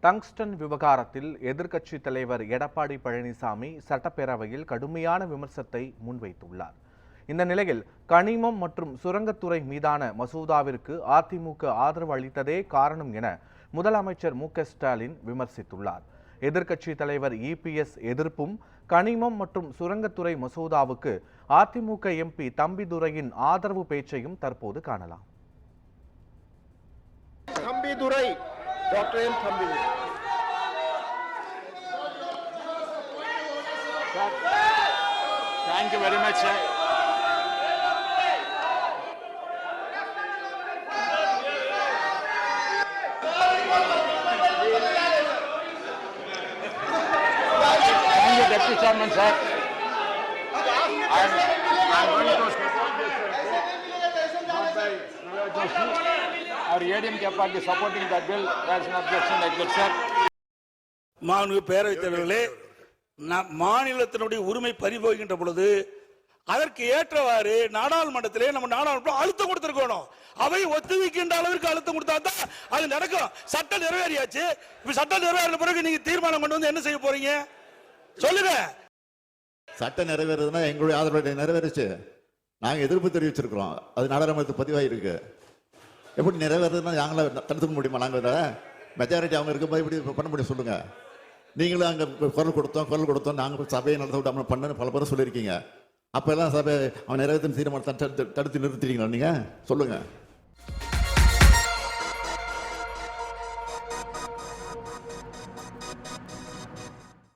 Tungsten விவகாரத்தில் எதிர்க்கட்சித் தலைவர் எடப்பாடி பழனிசாமி சட்டப்பேரவையில் கடுமையான விமர்சனத்தை முன்வைத்துள்ளார். இந்த நிலையில் கனிமம் மற்றும் சுரங்கத்துறை மீதான மசோதாவிற்கு அதிமுக ஆதரவு அளித்ததே காரணம் என முதலமைச்சர் மு.க.ஸ்டாலின் விமர்சித்துள்ளார். எதிர்க்கட்சித் தலைவர் இபிஎஸ் எதிர்ப்பும் கனிமம் மற்றும் சுரங்கத்துறை மசோதாவுக்கு அதிமுக எம்பி தம்பிதுரையின் ஆதரவு பேச்சையும் தற்போது காணலாம். Thambidurai Dr. M. Thambidurai. Thank you very much, sir. Thank you, Deputy Chairman, sir. I'm going to support this. Our ADMK party supporting that bill. There is no objection like that, sir. மாண்பு பேரவைத் தலைவர்களே, மாநிலத்தினுடைய உரிமை பறிபோகின்ற பொழுது அதற்கு ஏற்றவாறு நாடாளுமன்றத்திலே நம்ம நாடாளுமன்றம் அழுத்தம் கொடுத்திருக்கணும். அவை ஒத்துழைக்கின்ற அளவிற்கு அழுத்தம் கொடுத்தா தான் அது நடக்கும். சட்டம் நிறைவேறியாச்சு. இப்ப சட்டம் நிறைவேறின பிறகு நீங்க தீர்மானம் கொண்டு வந்து என்ன செய்ய போறீங்க சொல்லுங்க. சட்டம் நிறைவேறதுன்னா எங்களுடைய ஆதரவு நிறைவேறிச்சு. நாங்க எதிர்ப்பு தெரிவிச்சிருக்கிறோம். அது நாடாளுமன்றத்தில் பதிவாயிருக்கு. எப்படி நிறைவேறதுன்னா நாங்கள தடுத்துக்க முடியுமா? நாங்கள் மெஜாரிட்டி அவங்க இருக்கும்போது இப்படி பண்ண முடியும் சொல்லுங்க. நீங்களும் அங்கே குரல் கொடுத்தோம் நாங்கள் சபையை நடத்த விடாமல் பண்ணு பல பேரும் சொல்லியிருக்கீங்க. அப்போ எல்லாம் சபை அவன் நிறைவேற்ற தீர்மானத்தை தடுத்து நிறுத்திட்டீங்களா? நீங்கள் சொல்லுங்கள்.